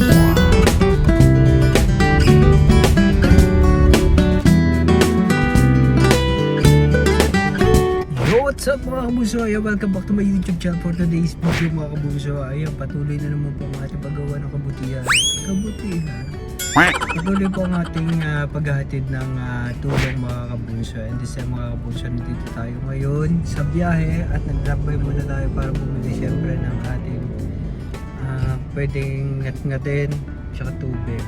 What's up mga kabuso? Ayan, welcome back to my YouTube channel for today's video mga kabuso. Ayan, patuloy na naman po ang ating paggawa ng kabutihan. Patuloy po ang ating paghahatid ng tulong mga kabuso. And this time mga kabuso, nandito tayo ngayon sa biyahe at nag-drop-by muna tayo para bumili siyempre ng ating pwedeng ngat-ngatin tsaka tubig.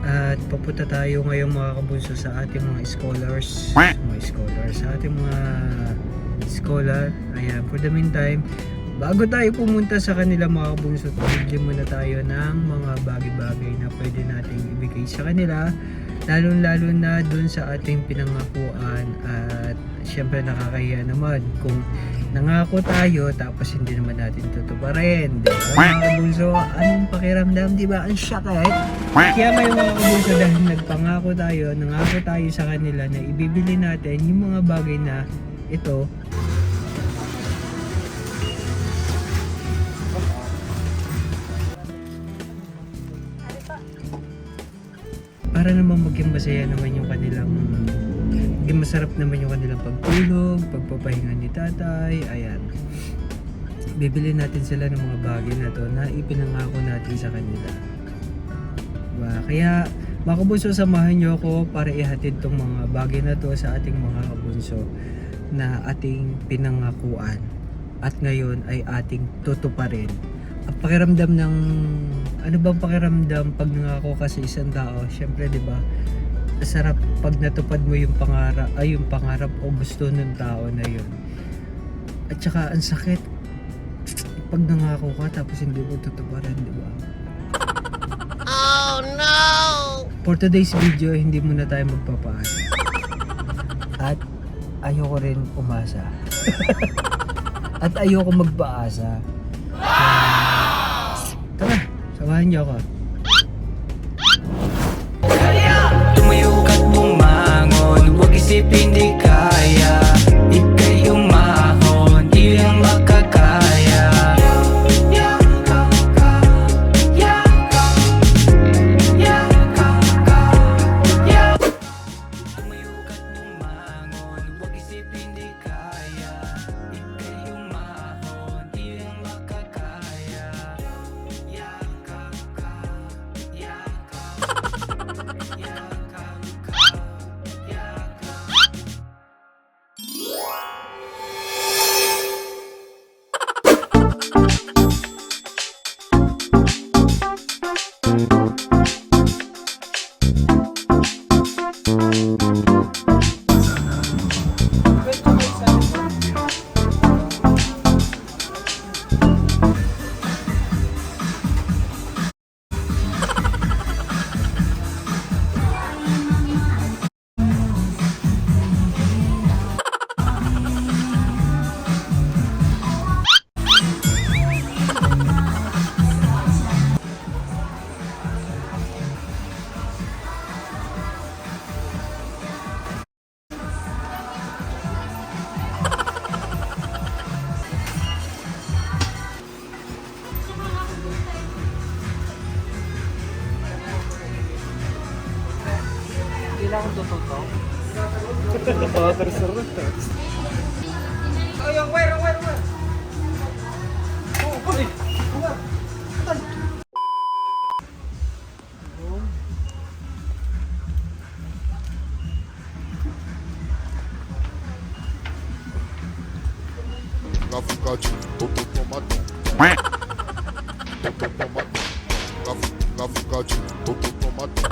At papunta tayo ngayon mga kabunso sa ating mga scholars, sa ating mga scholar. Ayan, for the meantime, bago tayo pumunta sa kanila mga kabunso, bigyan muna tayo ng mga bagay-bagay na pwede nating ibigay sa kanila, lalo na dun sa ating pinangakuan. At syempre nakakahiya naman kung nangako tayo tapos hindi naman natin tutuparin, di ba mga kabunso? Anong pakiramdam, di ba? Ang sakit. Kaya may mga kabunso, dahil nangako tayo sa kanila na ibibili natin yung mga bagay na ito. Para naman maging masaya naman yung kanilang, maging masarap naman yung kanilang pagtulog, pagpapahinga ni tatay. Ayan, bibili natin sila ng mga bagay na to na ipinangako natin sa kanila, diba? Kaya mga kabunso, samahan nyo ako para ihatid tong mga bagay na to sa ating mga kabunso na ating pinangakuan at ngayon ay ating tutuparin. Ang pakiramdam ng, ano bang pakiramdam pag nangako ka sa isang tao? Syempre, di ba? Sarap pag natupad mo yung pangarap o gusto ng tao na yun. At saka ang sakit pag nangako ka tapos hindi mo tutuparin, di ba? Oh no! For today's video, hindi muna tayo magpapaasa. At ayoko rin umasa. At ayoko magpaasa. Tara, samahan niyo ako. Tumayo ka't bumangon, huwag isipin di kaya. Ika'y umahon, di lang makakaya. Tumayo ka't bumangon, huwag isipin di kaya. Ika'y umahon, di lang makakaya. Kailangan tututo. Ayong wire. Oh, balik. Vai ficar de todo tomadão. Vai ficar de todo tomadão.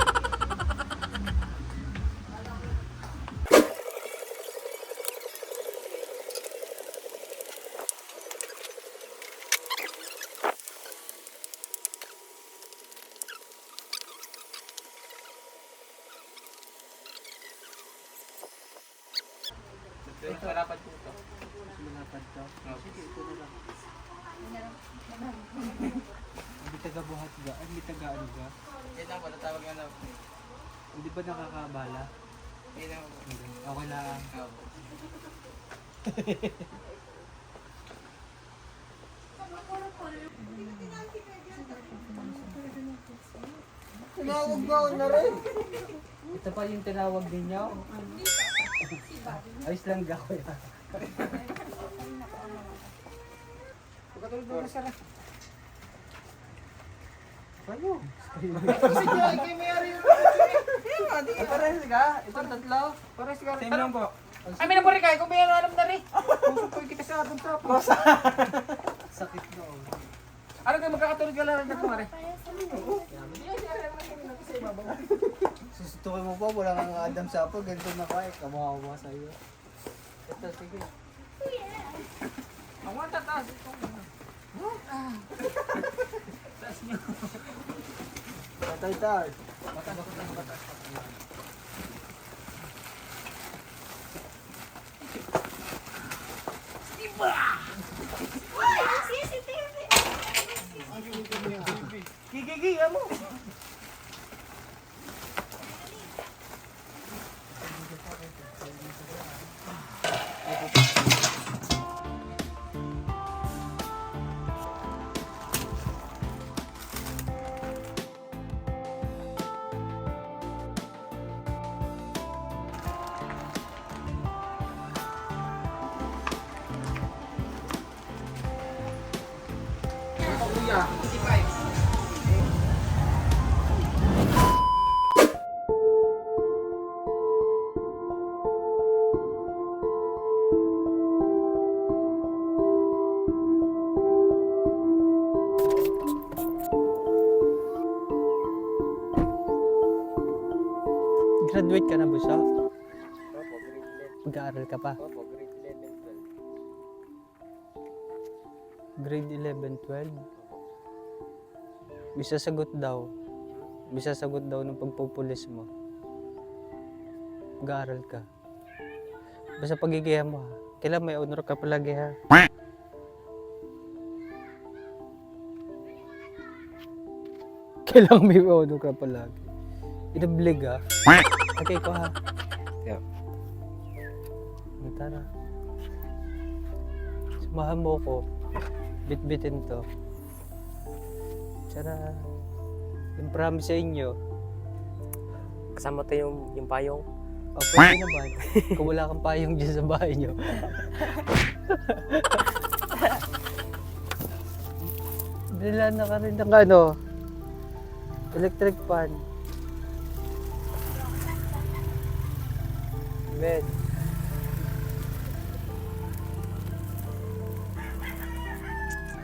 Malapad po ito. Malapad ito? Sige, ito na lang. Hindi taga-buhat ga? Hindi taga-ano ga? Yan lang po, tatawag nga lang. Hindi ba nakakabala? Yan lang po. Okay lang. Tinawag ba ako na rin? Ito pa yung tinawag ninyo? Ayos lang ga ko yan. Pagkatulog mo na sara. Ano? Kasi kay Mary yun. Pares ka? Itong tatlo? Pares ka. Same lang po. Ay, may nabori ka. Kung may alam na rin. Puso ko kita sa atong tapos. Sakit na oh. Ano kayo magkakatulog ka lang na kumari? Susutukin mo pa, wala kang Adam Sapo, ganito na kaya, kawawa sa'yo. Ito, sige. Ang mga tataas ito. Taas niyo. Tatay-tay. Gigi, mo. Kuya, 55. Graduate ka na ba siya? Mag-aaral ka pa? Grade 11, 12? May sasagot daw. May sasagot daw ng pagpupulis mo. Mag-aaral ka. Basta pagigihan mo ha. Kailan may honor ka palagi ha. Kailang may honor ka palagi. Inablig ha. Okay ko ha. Yeah. Tara. Samahan mo ko. Bit-bitin to. Tara. Yung promise sa inyo. Kasama tayo yung payong. O, pwede naman. Kung wala kang payong dyan sa bahay nyo. Dila na ka rin ng ano. Electric fan. Bed.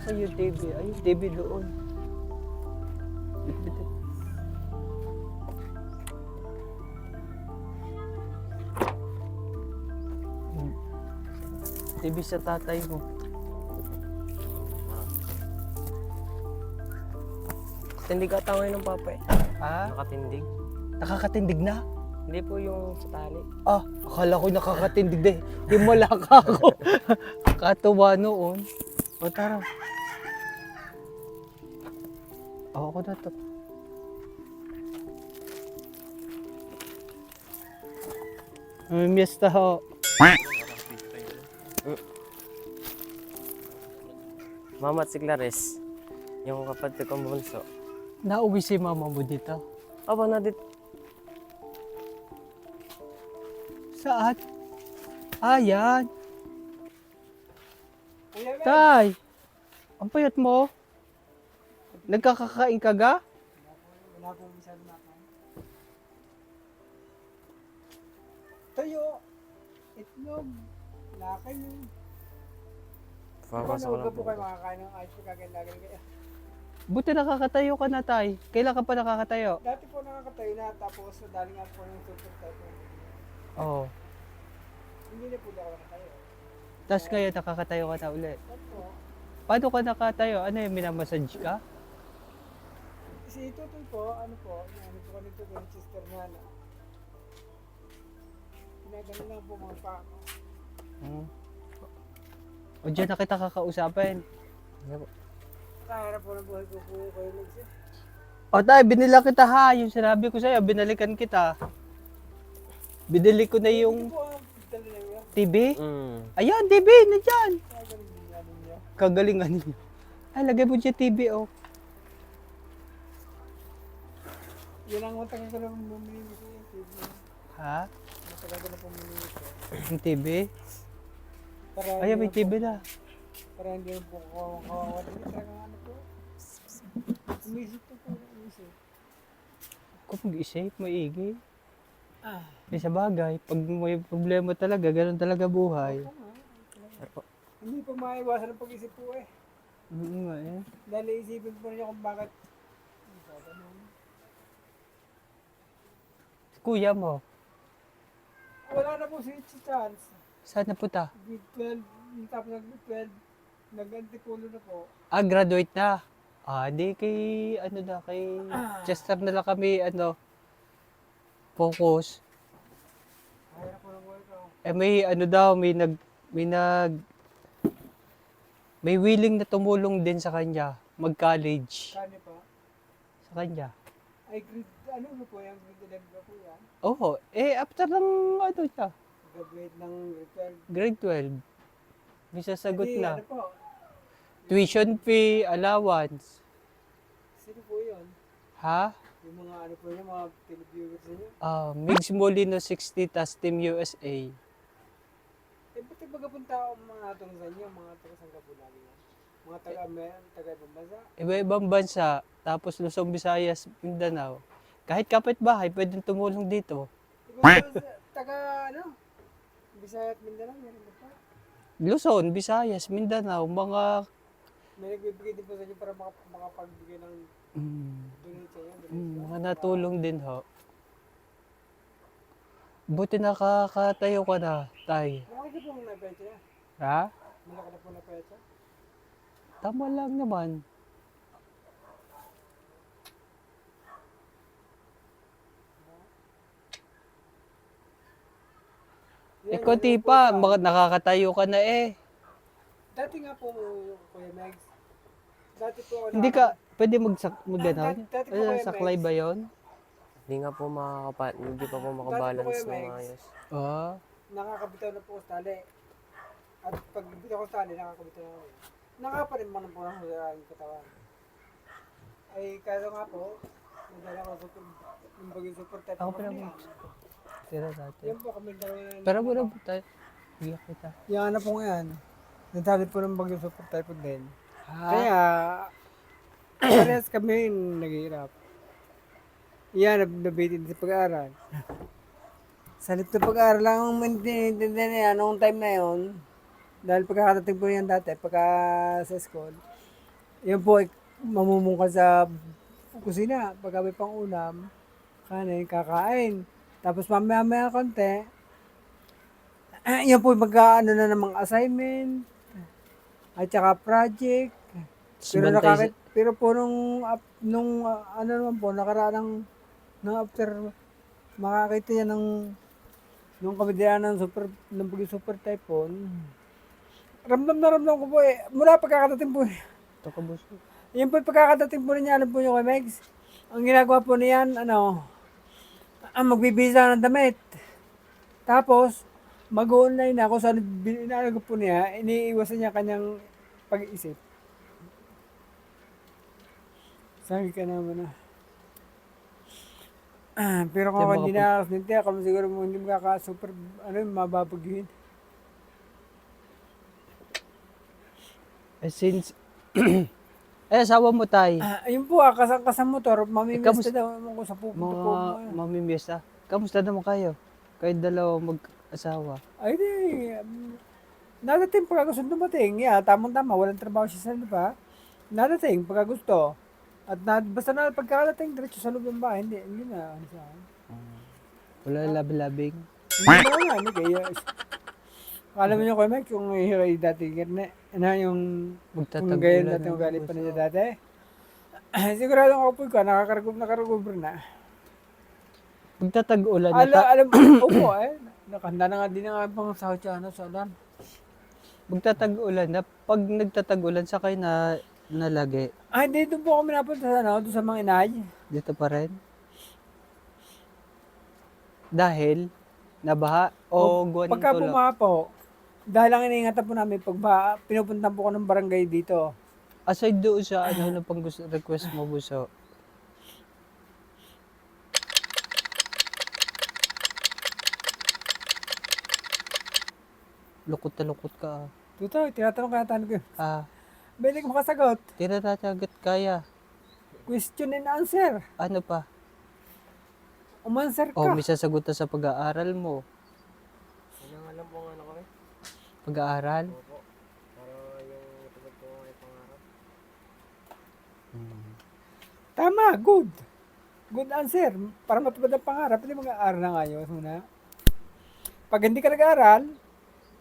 Saan yung TV? Ay, yung TV doon. Bit-bitin. TV sa tatay mo. Tindig ata ngayon ng papa eh. Ha? Nakatindig. Nakakatindig na? Hindi po yung sa tali. Ah, akala ko nakakatindig din. Di malaka ako. Katuwa noon. O tara. Ako na to. May miesta ho. Mama at si Clarice. Yung kapatid kong bunso. Nauwi si mama mo dito. Aba na dit. Saan? Ah, yan. Tay, ang payat mo. Nagkakakain ka ga? Wala pong masyado na kain. Tayo. Itlog. Lakay yun. Papasok ko Paano lang po po. kayo makakain ng ayos pagkakailangan kaya? Buti nakakatayo ka na, tay. Kailan ka pa nakakatayo? Dati po nakakatayo na tapos dali nga po yung tutok tayo po. Oo. Hindi na po ako nakatayo. Tapos ngayon nakakatayo ka na ulit. Opo. Paano ka nakatayo? Ano yung minamassage ka? Si Tutoy po, ano po kami po yung sister niya na. Ginagano lang po mga pa. Hmm. O dyan na kita kakausapin. Kaya na po ng buhay ko po kayo nagsip. O tay, binila kita ha. Yung sinabi ko sa'yo, binalikan kita. Binili ko na yung Hindi po ang dali na yun. TV. Mm. Ayan, TV, nandyan. Kaya ganun din namin niya. Kagalingan niyo. Ay, lagay mo dyan TV, oh. Yun ang matagal ko na bumili ko yung TV. Ha? Matagal ko na bumili ko. Yung TV? Para Ay, hindi may na TV po- na. Para hindi na po kawawa din. Talagang ano po. Umisip po po. Umisip. Kung mag-isip, maigi. Ah. Eh, sa bagay, pag may problema talaga, ganun talaga buhay. Tama. Hindi po maiwasan ang pag-isip po eh. Nga eh. Dahil iisipin po niya kung bakit. Kuya mo, Wala na po si chance. saan na punta? Grade 12, tapos nag-grade 12, nag-antikulo na po. Ah, graduate na. Ah, di kay, ano na, kay Chester na lang kami, ano, focus. Kaya po ng work ako. Eh, may, ano daw, may willing na tumulong din sa kanya, mag-college. Kani pa. Sa kanya. Ay, grade, ano ba po yung grade 11 ba po yan? Oo, eh, after ng, ano siya, Graduate ng grade 12. grade 12. May sasagot Hindi, na. Ano po? Tuition fee, allowance. Sino po yun? Ha? Yung mga ano po yun, mga televiewers niyo? Migs Molino 60, tas Team USA. Eh, ba't nagpagapunta ako mga tulong sa inyo, mga taga-sangga po lagi yan? Mga taga-ibang bansa? Iba-ibang bansa, tapos Luzon, Visayas, Mindanao. Kahit kapitbahay, pwedeng tumulong dito. Iba taga, ano? Bisaya at Mindanao, meron na po. Luzon, Visayas, Mindanao, mga May nagbibigay din po sa inyo para makapagbigay ng donate sa inyo. mga natulong din ho. Buti nakakatayo ka na, tay. Malaki na po na pecha yan. Ha? Malaki na po na pecha. Tama lang naman. Yan, Konti ano po pa, siya. nakakatayo ka na eh. Dati nga po, Kuya Megs. Dati po ako Hindi ka, pwede mag-ano? Dati po kayo, Saklay Megs. ba yun? Hindi nga po hindi pa po makabalance Kuya ng Megs. ayos. Ah, Nakakabitaw na po ako sa tali. At pag bitaw ko sa tali, nakakabitaw na ako. Nakaparin mo na po ng aking katawan. Ay, kaso nga po, nadala ko yung bagay super type. Ako ko pa na naman. yan. tira natin. Yan po kami dalawa na. Pero muna po tayo. Iyak kita. Yung ano po ngayon, nadali po ng bagay super type din. Ha? Kaya, parehas kami naghihirap. Yan, nabitin sa pag-aaral. Sa lip na pag-aaral lang ang maintindihan niya noong time na yon. Dahil pagkakatating po yan dati, pagka sa school, yun po, mamumungkal sa kusina. Pagka may pang ulam, kanin, kakain. Tapos mamaya-maya konti, yun po, magkaano na ng mga assignment, at saka project. Pero po nung ano naman po, nakaraan ng after, makakita yan nung kabidaan ng super typhoon. Ramdam na ramdam ko po eh. Mula pagkakatating po eh. Ito ka buso. Yan po yung pagkakatating po niya, alam po nyo kay Megs. Ang ginagawa po niyan, magbibisa ng damit. Tapos, mag-online na kung saan inaalago po niya, iniiwasan niya kanyang pag-iisip. Sabi ka naman na. Pero kung Diba, hindi na hindi ako siguro mo hindi makaka-super mababagin. Eh, since, asawa mo tay, Ayun po, kasang motor, mamimiss kamusta- na daw ako sa pupunta po. mga mamimiesta. Kamusta naman kayo? Kayo dalawa mag-asawa. Ay di, nadating pagka gusto dumating. Yeah, tamang-tama, walang trabaho siya sa lupa. Nadating pagka gusto. At basta na pagkakadating, diretso sa loob ng bahay, hindi na. Ano sa akin. Wala labi-labing. Hindi na nga, hindi kaya. Alam mo nyo kay Mike, kung hiray dati, yung kung gayon dati, yung galing pa niya dati. Sigurado ako po ka, nakakarecover na. Magtatag-ulan na Alam mo, opo nakahanda na nga din nga pang sahot siya, sa ulan. magtatag-ulan na. Pag nagtatag-ulan, sa kayo na nalagi. Hindi, doon po kami napunta doon sa mga inay. Dito pa rin. Dahil, nabaha o guwan Pagka tulak. bumaha po, dahil ang iniingatan po namin, pag pinupuntan po ko ng barangay dito. Aside doon sa ano na pang gusto, request mo buso. Lukot na lukot ka. Tutoy, tinatanong ka natin ko. Ah, May hindi ka makasagot. tinatatagat kaya. Question and answer. Ano pa? Umanswer ka. Oh, may sasagot na sa pag-aaral mo. Yun ang alam po nga ano kami. Pag-aaral? Opo. Para yung tugod po ay pangarap. Tama, good. Good answer. Para matupad ang pangarap, hindi mag-aaral na ngayon muna. Pag hindi ka nag-aaral,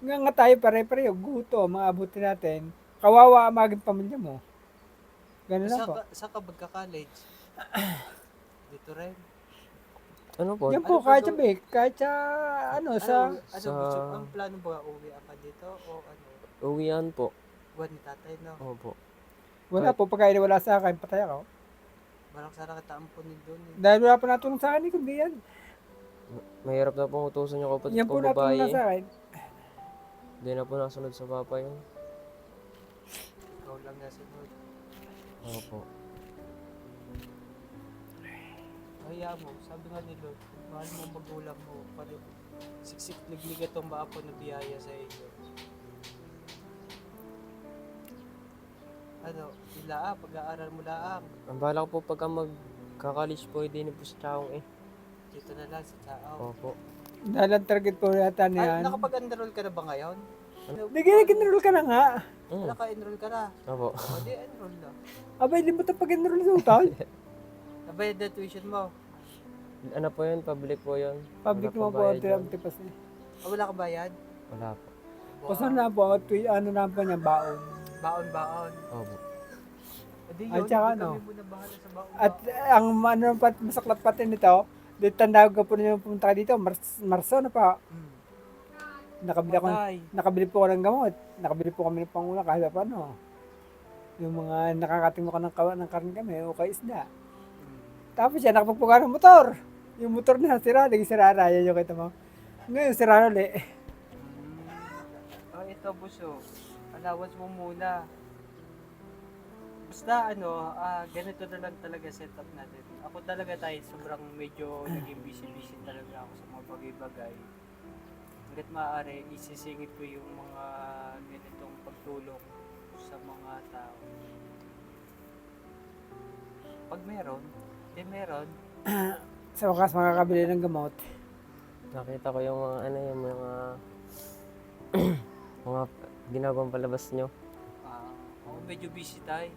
nga tayo pare-pareho, guto, maabuti natin. Kawawa ang maging pamilya mo. Ganun lang po. Sa ka magka-college? Dito rin. Ano po? Yan po, kahit sa Bek, kahit sa, sa, Ang plano ba, uwi ka dito o ano? Uwian po. Buwan ni tatay, no? Opo. wala po, pagkain wala sa akin, patay ako. Walang sana kita ampunin doon eh. Dahil wala pa natulong sa akin, kundi yan. Mahirap na pong utusan yung kapatid Yan ko po natulong na babae. sa akin. Hindi na po nasunod sa papa yun. Ikaw lang nasunod. Opo. Kaya mo, sabi nga ni Lord, mahal mo ang magulang mo. Pare, siksik liglig itong maapo na biyaya sa inyo. Ano, ilaang, pag-aaral mo laang. Ang bala ko po pagka magkakalis po, hindi na po sa taong eh. Dito na lang sa Chao. Opo. Dahil ang target po yata Ay, niyan. nakapag-enroll ka na ba ngayon? Nag-enroll ka na nga. Mm. Naka-enroll ka na. Opo. O di, enroll na. Abay, hindi mo ito pag-enroll sa utang. Nabayad na tuition mo. Ano po yun? Public po yun. Public Wala mo pa po, bayad yun. tipas niya. O, wala ka bayad? Wala po. Pasan na po, ano na po niya, baon. Baon-baon. Opo. O di At yun, saka hindi ano? kami muna bahala sa baon. At ang ano pat masaklat pati nito, dito tandaan ko po ninyo pumunta ka dito, Marso na pa. Nakabili po ako ng gamot. Nakabili po kami ng pangulang kahit pa ano. Yung mga nakakating mo ka ng karne kami o kay isda. Tapos siya nakapagpuga ng motor. Yung motor na sira, naging sirara. Yan yung kita mo. Ngayon sira ulit. Oh, ito buso. Allowance mo muna. Basta ganito na lang talaga setup natin. Ako talaga tayo, sobrang medyo naging busy-busy talaga ako sa mga bagay-bagay. Hanggat maaari, isisingit ko yung mga ganitong pagtulong sa mga tao. Pag meron, di meron. Sa wakas makakabili ng gamot. Nakita ko yung mga ano yung mga mga ginagawang palabas nyo. Oo, medyo busy tayo.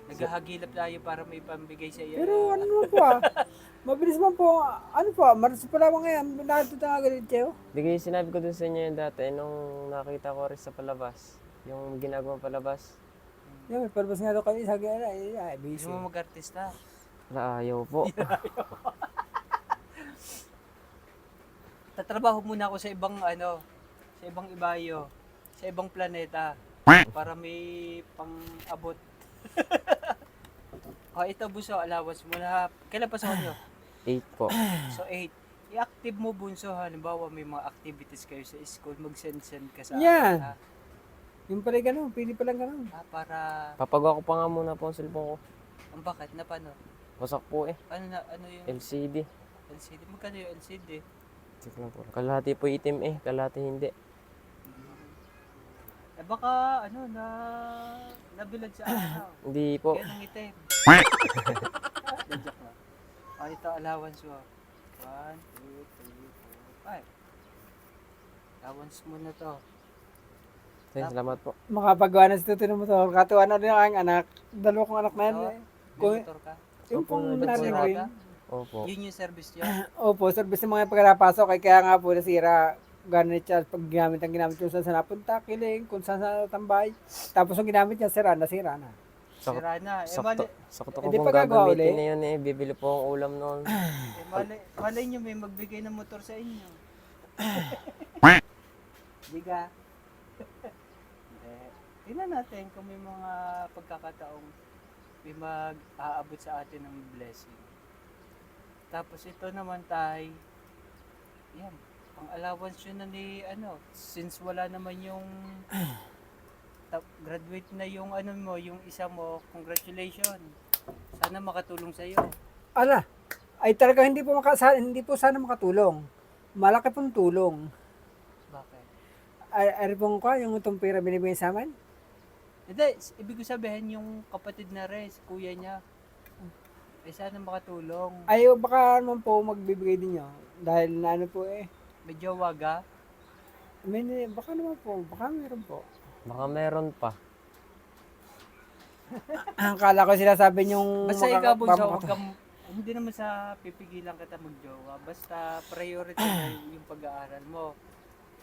Naghahagilap tayo para may pambigay sa iyo. Pero ano naman po mabilis man po. Ano po, Marso pa lamang ngayon. Nakatuta nga ganit kayo. Di kayo sinabi ko dun sa inyo yung dati nung nakita ko rin sa palabas. Yung ginagawang palabas. Yan, may palabas nga daw kayo. Sabi nga, busy. Gusto mo mag-artista? Wala, ayaw po. Tatrabaho muna ako sa ibang sa ibang ibayo, sa ibang planeta para may pang-abot. Ito buso, allowance mo na. Kailan pa sa inyo? 8 po. So 8. I-active mo bunso, halimbawa may mga activities kayo sa school, mag-send ka sa Yan. akin, ha? Yung pala ganun, pili pa lang ganun. Para, Papagawa ko pa nga muna po ang cellphone ko. ang bakit na paano? Wasak po eh. Ano yung LCD. LCD? Magkano yung LCD? Check lang po. Kalahati po itim eh. Kalahati hindi. Eh baka, nabilad sa Hindi po. Yan ang itim. Joke lang. Ito allowance mo. 1, 2, 3, 4, 5. Allowance mo na to. Sige, salamat po. Makapagawa na si Tuto ng motor. Katuwa na rin ang anak. Dalawa kong anak na yan. Ito, eh. may Kung, motor ka. yung Opo, pong nandun po natin yun. rin. Opo. Yun yung service niya. Opo, service ng mga pagkakapasok. Kaya nga po nasira. Ganit siya. Pag ginamit kung saan sa napunta, kiling, kung saan sa tambay. Tapos yung ginamit niya, nasira na. Sira na. Sakto ko Hindi pong pa gagawa gagamitin uli. na yun eh. Bibili po ang ulam noon. malay nyo may magbigay ng motor sa inyo. Di ka? Tingnan natin kung may mga pagkakataong may mag-aabot sa atin ng blessing. Tapos ito naman tayo, yan, pang allowance yun na ni, since wala naman yung graduate na yung yung isa mo, congratulations. Sana makatulong sa iyo. Ala, ay talaga hindi po sana makatulong. Malaki pong tulong. Bakit? Aripong ko, yung itong pera binibigay sa amin. Hindi, ibig ko sabihin yung kapatid na rin, si kuya niya. Ay sana makatulong. Ay, baka naman po magbibigay din nyo. Dahil na ano po eh. Medyo waga. Baka naman po, baka meron po. Baka meron pa. Ang kala ko sinasabi yung... Basta ikaw, Bunso, huwag kang, hindi naman sa pipigilan kita magjowa. Basta priority na yung pag-aaral mo.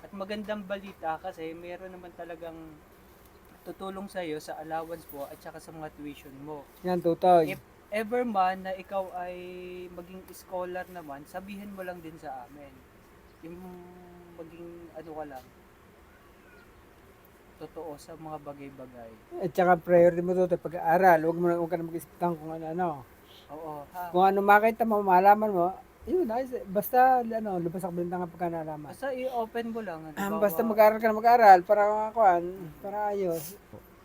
At magandang balita kasi mayroon naman talagang tutulong sa'yo sa allowance mo at saka sa mga tuition mo. Yan, tutoy. If ever man na ikaw ay maging scholar naman, sabihin mo lang din sa amin. Yung maging ano ka lang, totoo sa mga bagay-bagay. At saka priority mo tutoy, pag-aaral. Huwag ka na mag-isip ng kung ano-ano. Oo, ha? Kung ano makita mo, malaman mo, yun, basta lubas ang bintang pagka nalaman. Basta i-open mo lang. Basta mag-aaral ka na mag-aaral para para ayos.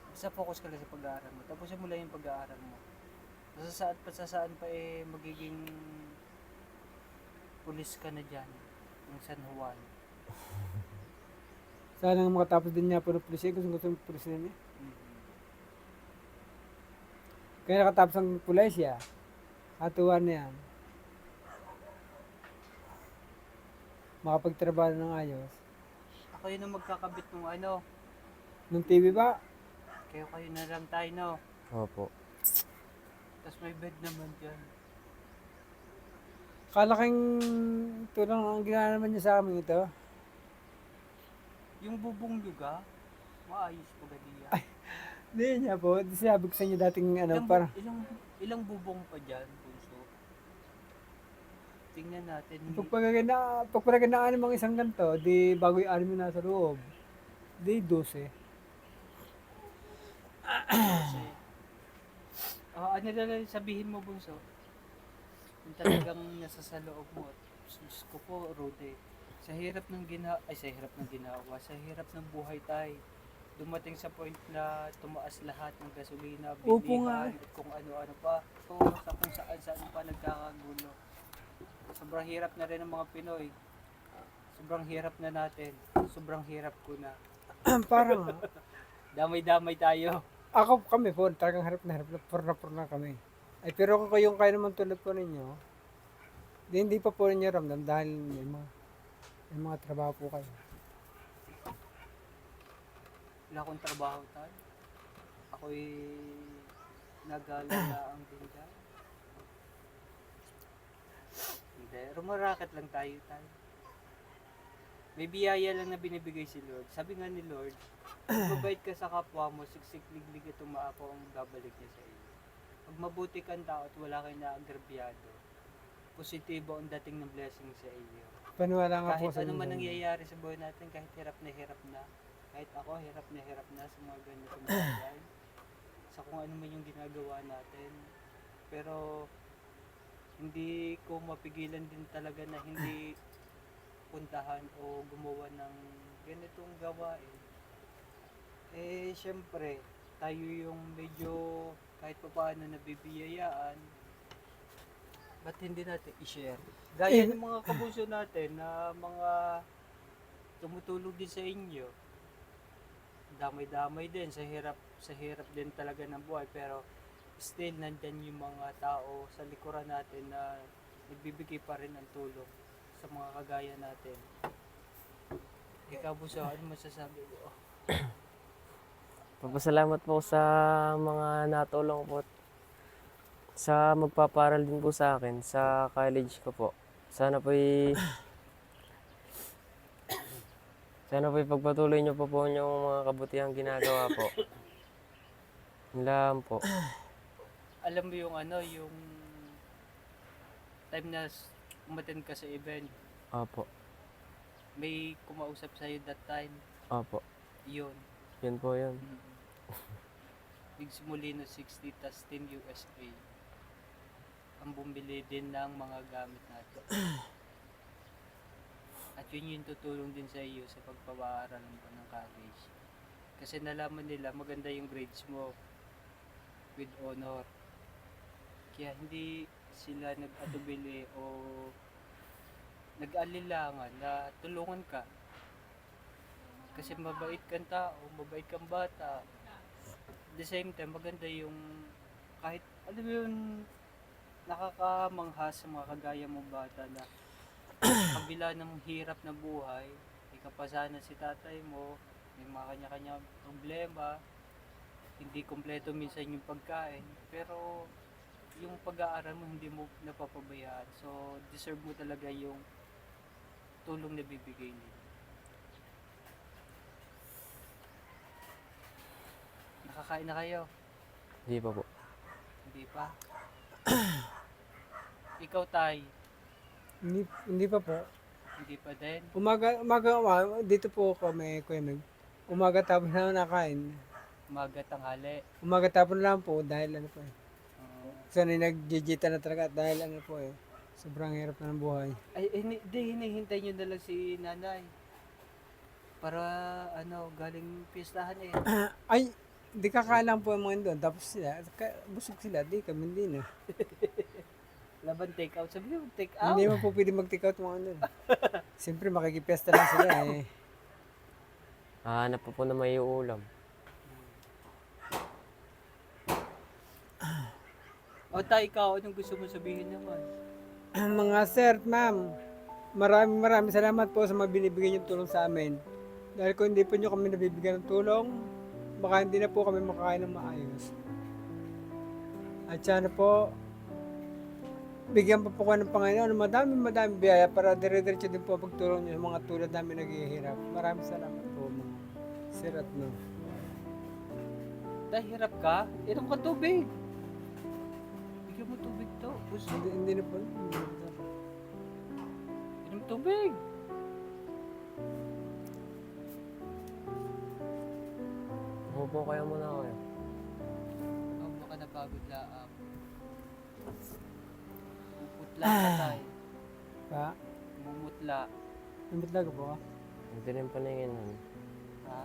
Basta focus ka lang sa pag-aaral mo. Tapusin mo lang yung pag-aaral mo. Sa saan pa magiging pulis ka na dyan. Yung San Juan. Sana nga makatapos din niya po ng pulis. Gusto ng pulis na niya. Kaya nakatapos ang pulis siya. Hatuan na yan. Makapagtrabaho ng ayos. Ako yun ang magkakabit ng ano. Nung TV ba? Kayo na lang tayo, no? Opo. Tapos may bed naman dyan. Kalaking tulong ang ginawa naman niya sa amin ito. Yung bubong luga, maayos pa gadiya. Hindi niya po. Sinabi ko sa inyo dating Ilang bubong pa dyan, Bunso? Tingnan natin. Pagpalaganaan ng mga isang ganito, di bago yung army na sa loob. Di 12. Kasi, ano na lang sabihin mo, Bunso? Yung talagang nasa sa loob mo. Diyos ko po, Rude. Sa hirap ng ginawa, sa hirap ng buhay tayo. Dumating sa point na tumaas lahat ng gasolina, Opo nga. bilihan, at kung ano-ano pa. So, sa kung saan pa nagkakagulo. Sobrang hirap na rin ng mga Pinoy. Sobrang hirap na natin. Sobrang hirap ko na. Parang, Damay-damay tayo. kami po, talagang harap na purna kami. Ay, pero kung kayo naman tulad po ninyo, hindi pa po ninyo ramdam dahil may mga trabaho po kayo. Wala akong trabaho tayo. Ako'y nag-alalaan din dyan. Hindi, rumaraket lang tayo. May biyaya lang na binibigay si Lord. Sabi nga ni Lord, mabait ka sa kapwa mo, siksik-liglig at umaapaw ang babalik niya sa iyo. Pag mabuti kang tao at wala kang naagrabyado, positibo ang dating ng blessing sa iyo. Paniwala nga po Kahit sa ano inyo. man nangyayari sa buhay natin, kahit hirap na, kahit ako hirap na sa mga ganitong bagay, sa kung ano man yung ginagawa natin. Pero hindi ko mapigilan din talaga na hindi puntahan o gumawa ng ganitong gawain. Eh, syempre, tayo yung medyo kahit pa paano nabibiyayaan, ba't hindi natin i-share? Gaya ng mga kabuso natin na mga tumutulong din sa inyo. Damay-damay din sa hirap din talaga ng buhay, pero still nandyan yung mga tao sa likuran natin na nagbibigay pa rin ng tulong sa mga kagaya natin. Ikaw, Buso, ano masasabi mo? Papasalamat po sa mga natulong po sa magpaparal din po sa akin sa college ko po. Sana po'y pagpatuloy niyo po yung mga kabutihang ginagawa po. Yun lang po. Alam mo yung yung time na umattend ka sa event, Opo. may kumausap sa'yo that time, Opo. yun. Yun po yun. Big Simulino 60 tas Team USA. Ang bumili din ng mga gamit natin. At yun yung tutulong din sa iyo sa pagpapaaral mo ng college. Kasi nalaman nila maganda yung grades mo with honor. Kaya hindi sila nag-atubili o nag-alilangan na tulungan ka. Kasi mabait kang tao, mabait kang bata. At the same time, maganda yung kahit, alam mo yun, nakakamangha sa mga kagaya mong bata na sa kabila ng hirap na buhay, ikapasanan si tatay mo, may mga kanya-kanya problema, hindi kompleto minsan yung pagkain, pero yung pag-aaral mo hindi mo napapabayaan. So, deserve mo talaga yung tulong na bibigay nila. Nakakain na kayo? Hindi pa po. Hindi pa? Ikaw, Tay? Hindi pa po. Hindi pa din? Dito po kami, Kuya Meg. Umaga tapos na nakain. Umaga, tanghali? Umaga tapos lang po dahil ano po eh. Oo. Sana nagjijita na talaga dahil ano po eh. Sobrang hirap na ng buhay. Ay, hindi, hinihintay nyo na lang si nanay. Para, galing pistahan eh. Ay, di kakain lang po yung mga doon. Tapos sila, busog sila, di kami din eh. Laban take out. Sabi mo, take out? Hindi mo po pwede mag-take out mga doon. Siyempre makikipesta lang sila eh. Hanap po na may ulam. O Tay, ikaw, anong gusto mo sabihin naman? Mga sir at ma'am, maraming salamat po sa mga binibigay niyong tulong sa amin. Dahil kung hindi po niyo kami nabibigyan ng tulong, baka hindi na po kami makakain ng maayos. At sana po, bigyan pa po ko ng Panginoon ng madami biyaya para dire-diretso din po pagtulong niyo sa mga tulad namin naghihirap. Maraming salamat po mga sir at ma'am. Tay, hirap ka? Inom ka tubig. Bigyan mo tubig to. Gusto. Hindi na po. Inom tubig. Umupo kaya muna ako eh. Oh, baka napagod laang. Mumutla ka, Tay. Pa, Mumutla. nabit lang po. Hindi rin paningin nun. Ha?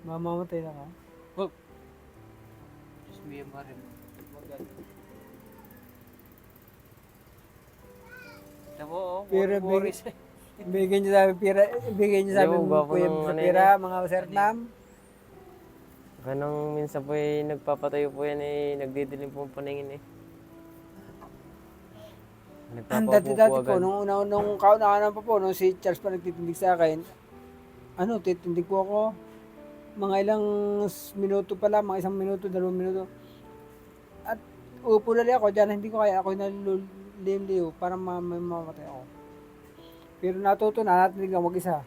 Mamamatay na ka. Diyos mo yung marim. Maganda. Tamo, oh. Pero Worry bigyan niyo sa amin pira, bigyan niyo sa Yo, amin gwapo kuya ng sa ano pira, mga sir at ma'am. Ganang minsan po eh, nagpapatayo po yan eh, nagdidilim po ang paningin eh. Ang Nagpapaupo dati po po, agad. nung kauna pa po, nung si Charles pa nagtitindig sa akin, titindig po ako. Mga ilang minuto pa lang, mga 1 minuto, 2 minuto. At upo na ako, dyan hindi ko kaya, ako naliliw para mamatay ako. Pero natuto na, natinig ako mag-isa.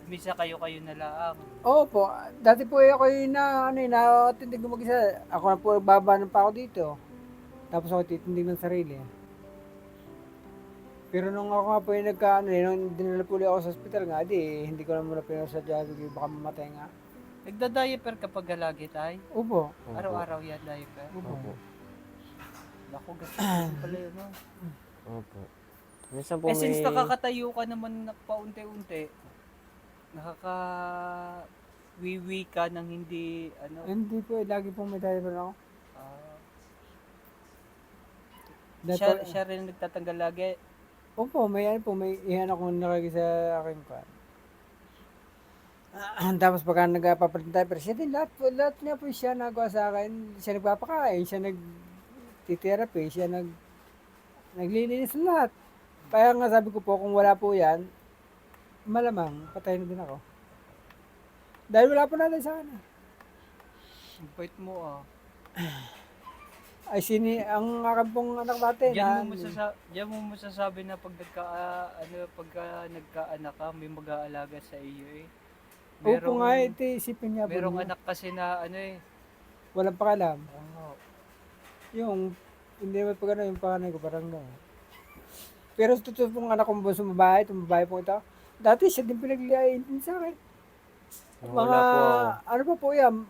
Misa kayo na laang. Oo po, dati po ako natindig ko mag-isa. Ako na po, babanan pa ako dito. Tapos ako titindig ng sarili. Pero nung ako nga po yung nung dinala po ulit ako sa hospital nga, hindi ko na muna pinasadya, baka mamatay nga. Nagda-diaper kapag lagi, Tay? Upo. Opo. Araw-araw yan, diaper. Opo. Naku, gastos pala yun, no? Opo. Minsan po Eh, since may... nakakatayo ka naman na paunti-unti, nakaka-wiwi ka ng hindi, Hindi po, lagi pong may diaper ako. ah, Dati, siya rin nagtatanggal lagi. Opo, may iyan akong nakalagay sa aking pan. Tapos pagka nagpapalit ng diaper, siya din, lahat niya po siya nagawa sa akin. Siya nagpapakain, siya nag-therapy, siya naglilinis lahat. Kaya nga sabi ko po, kung wala po yan, malamang patay na din ako. Dahil wala po natin sa akin. Ang bait mo, ah. Ay, ang akin pong anak natin. Diyan mo masasabi na pagka nagkaanak ka, may mag-aalaga sa iyo eh. Opo nga, ito isipin niya po. Merong anak kasi na Walang pakalam. ano, Yung, hindi naman pag yung panganay ko, parang gano'n. Pero sa totoo pong anak kong bunso babae po ito, dati siya din pinagliain din sa akin. Wala po ako. Ano pa po yan,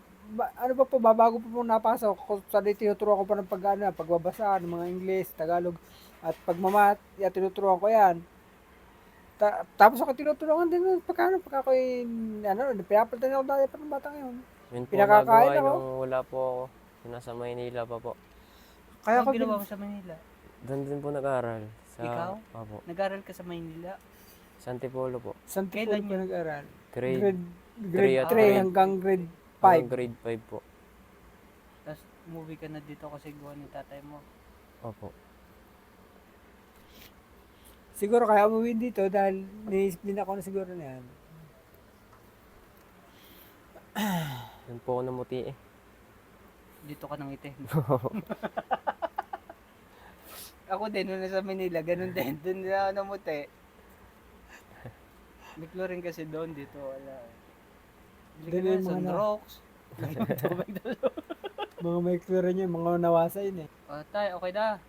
babago pa po napasok, sa tinuturo ko pa ng pagbabasa, ng mga English, Tagalog, at pagmamat, tinuturuan ko yan. Tapos ako tinuturuan din pagka ako'y, pinapalitan ako dahil pa ng bata ngayon. Yun po Pinakakain nagawa ako. nung wala po ako. Yung nasa Maynila pa po. Kaya ano ko ginawa mo sa Manila? Doon din po nag-aaral. Sa... Ikaw? Opo. Nag-aral ka sa Maynila? Sa Antipolo po. Saan Kailan po ka nag-aral? Grade Grade at 3 grade- hanggang grade hanggang 5. grade 5 po. Tapos umuwi ka na dito kasi gawa ni tatay mo. Opo. Siguro kaya umuwi dito dahil ni-discipline ako na siguro na yan. Doon po ako namuti eh. Dito ka nang itim. Ako din, nung nasa Manila, ganun din. Doon na ako namuti. Miklo rin kasi doon, dito wala. Bili ka Doon na, yung mga sunrocks. Tubig doon. Mga may experience niya, mga nawasa yun eh. Tay, okay na.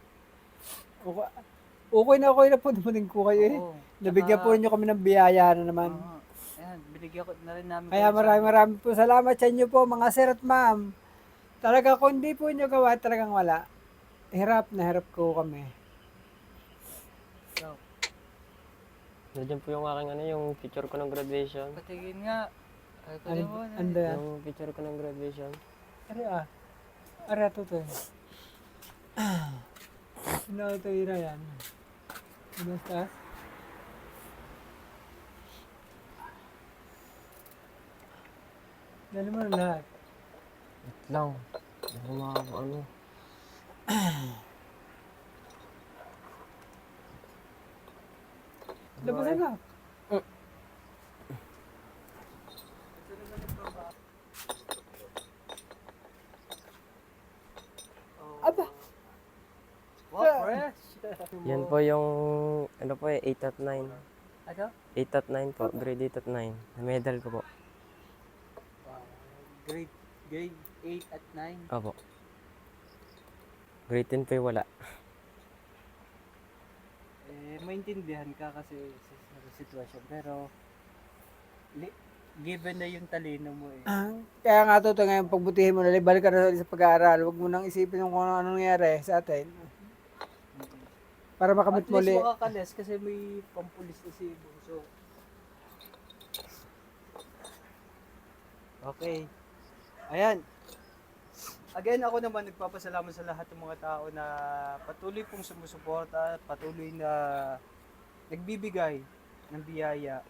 Okay na po dumating ko kayo eh. Oo. Nabigyan po Tsaka- niyo kami ng biyaya na naman. Oo. Ayan, binigyan ko na rin namin. Kaya kayo sa- maraming po salamat sa inyo po mga sir at ma'am. Talaga kung hindi po nyo gawa, talagang wala. Hirap na hirap ko kami. So, Nandiyan po yung aking ano, yung picture ko ng graduation. patigin nga. Ay, kunin mo na. Ando yan. Yung picture ko ng graduation. Ari to to. Sino ito ira yan? Basta? Dali mo na lahat. Wait lang. Ano mga ano. Labasan na. Aba, Wow, fresh. Yan po yung ano po eh, 8 at 9. Ano? 8 at 9 po. Grade 8 at 9. Medal ko po. Grade 8 at 9. Opo. Grade 10 po yung wala. Maintindihan ka kasi sa sitwasyon. Pero, given na yung talino mo eh. kaya nga to ngayon, pagbutihin mo na, balik ka na sa pag-aaral. Huwag mo nang isipin kung ano nangyari sa atin. Para makamit At mo least ulit. makakalis kasi may pampulis na si Bunso. Okay. Ayan. Again, ako naman nagpapasalamat sa lahat ng mga tao na patuloy pong sumusuporta, patuloy na nagbibigay ng biyaya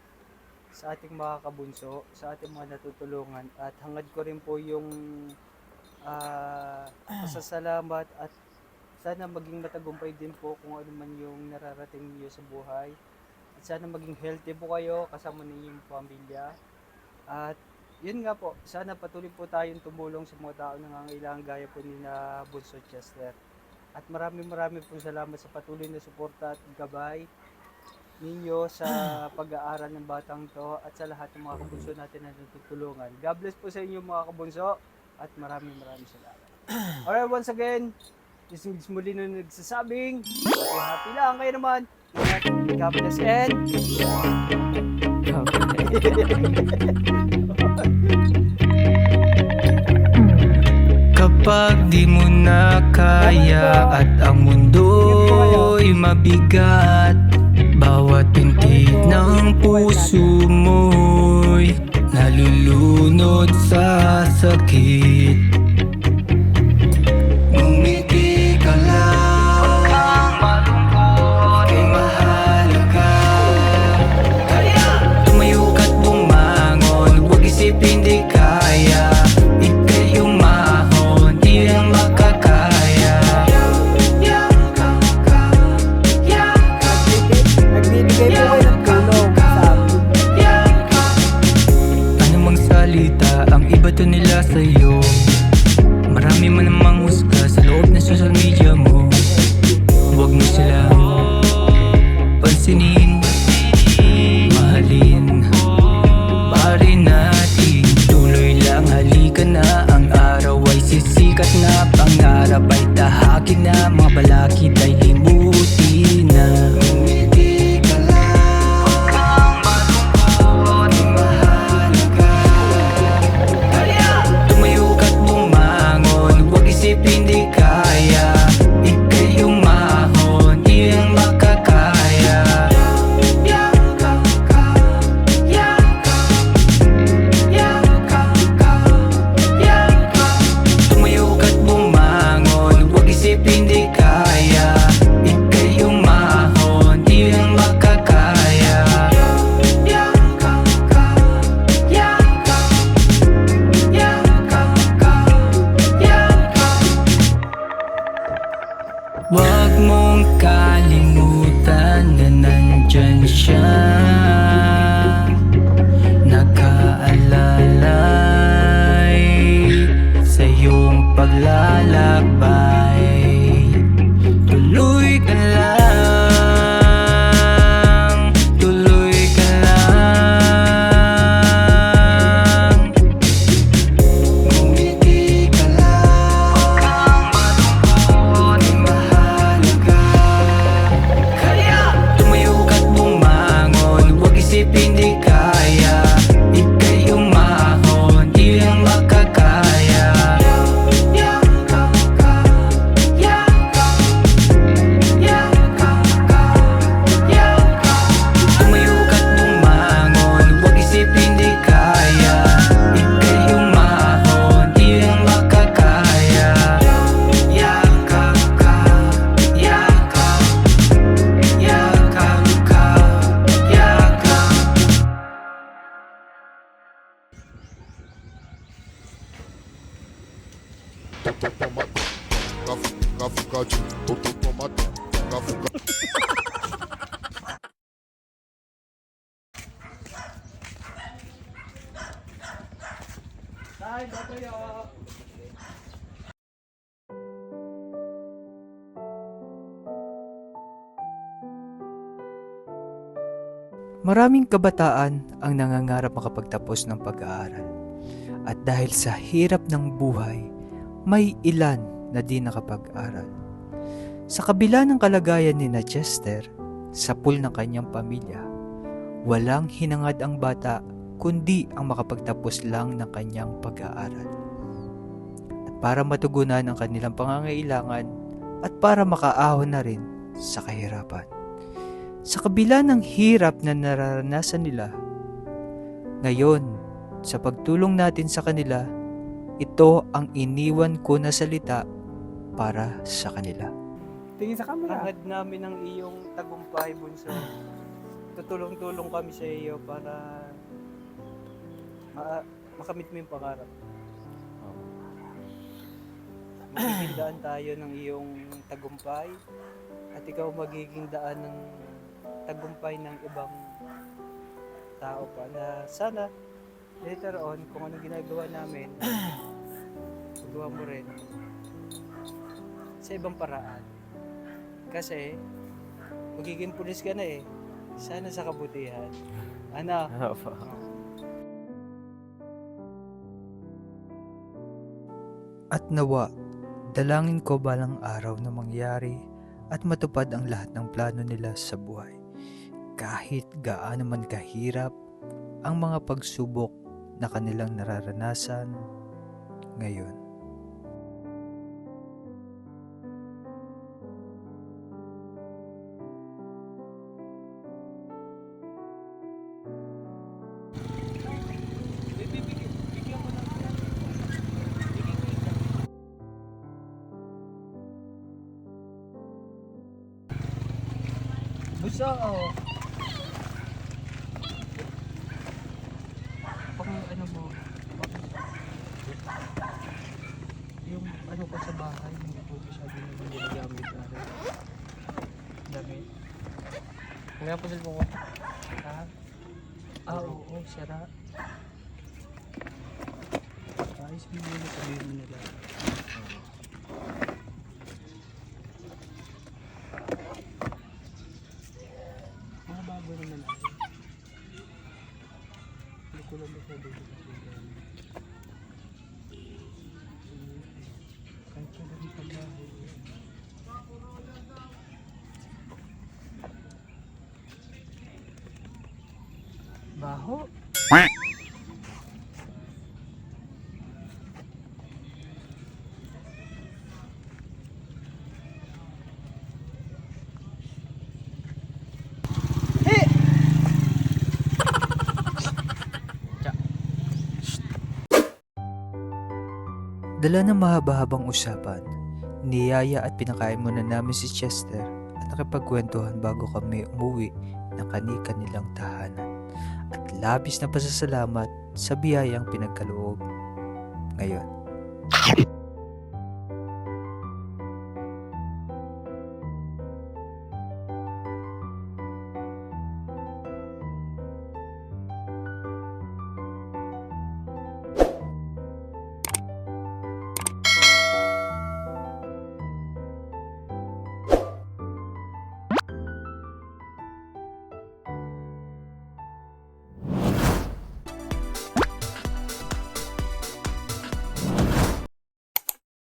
sa ating mga kabunso, sa ating mga natutulungan. At hangad ko rin po yung pasasalamat at sana maging matagumpay din po kung ano man yung nararating niyo sa buhay. At sana maging healthy po kayo kasama niyo yung pamilya. At yun nga po, sana patuloy po tayong tumulong sa mga tao na nangangailangan gaya po ni na Bunso Chester. At maraming po salamat sa patuloy na suporta at gabay ninyo sa pag-aaral ng batang to at sa lahat ng mga kabunso natin na natutulungan. God bless po sa inyo mga kabunso at maraming salamat. Alright, once again, this is muli na nagsasabing happy lang kayo naman. God bless and Kapag di mo na kaya at ang mundo'y mabigat, bawat pintig ng puso mo'y nalulunod sa sakit. Ngumiti ka lang, kay mahalaga. Tumayo ka't bumangon, huwag isipin di kaya. Ika'y umahon, di lang makakaya. Nagbibigay po kayo ng tulong sa amin. Anumang salita, ang ibato nila sa'yo. Marami man namang husga sa loob ng social media mo. Huwag mo silang pansinin, mahalin. Pare natin, tuloy lang, halika na. Ang araw ay sisikat na, pangarap ay tahakin na, mga balakid ay limutin na. Ngumiti ka lang, huwag kang malungkot, di mahalaga. Tumayo ka't bumangon, huwag isipin di kaya. Ika'y umahon, di lang makakaya. Tumayo ka't bumangon, huwag isipin di kaya. Ika'y umahon, Huwag mong kalimutan na nandyan siya, nakaalalay sa iyong paglalakbay. Tuloy ka lang, tuloy ka lang. Ngumiti ka lang, malungkot, mahalaga. Kaya tumayo ka't bumangon, huwag isipin di kaya. Ika'y umahon, iyong makakaya. Yakap ka, yakap, yakap ka, yakap. Tumayo ka't bumangon, huwag isipin di kaya. Ika'y umahon, iyong makakaya. Yakap ka, yakap, yakap ka, yakap. Toto tomato. Gafugachu. Toto tomato. Gafugachu. Tay, batayo! Maraming kabataan ang nangangarap makapagtapos ng pag-aaral. At dahil sa hirap ng buhay, may ilan na di nakapag-aral. Sa kabila ng kalagayan ni na Chester, sa pool ng kanyang pamilya, walang hinangad ang bata kundi ang makapagtapos lang ng kanyang pag-aaral. At para matugunan ang kanilang pangangailangan at para makaahon na rin sa kahirapan. Sa kabila ng hirap na nararanasan nila, ngayon, sa pagtulong natin sa kanila, ito ang iniwan ko na salita para sa kanila. Tingin sa camera. Hangad namin ang iyong tagumpay, Bunso. Tutulong-tulong kami sa iyo para makamit mo yung pangarap. Magiging daan tayo ng iyong tagumpay at ikaw magiging daan ng tagumpay ng ibang tao pa na sana later on kung anong ginagawa namin magawa mo rin sa ibang paraan. Kasi magiging pulis ka na eh. Sana sa kabutihan. Ano? At nawa, dalangin ko balang araw na mangyari at matupad ang lahat ng plano nila sa buhay. Kahit gaano man kahirap ang mga pagsubok na kanilang nararanasan ngayon. Buso, oh. Pang ano mo, yung ano ko sa bahay, hindi po masyado naman ginagamit na rin. Damit. Ngayon po cellphone ko. Ha? Oo, sira. Ayos mo muna, sabihin mo nila. Mga bago naman ako. Hindi ko lang masyado dito kasi kahit pa rin pagbahay. Baho. Dala ng mahaba-habang usapan, niyaya at pinakain muna namin si Chester at nakipagkwentuhan bago kami umuwi ng kani-kanilang tahanan. At labis na pasasalamat sa biyayang pinagkaloob ngayon.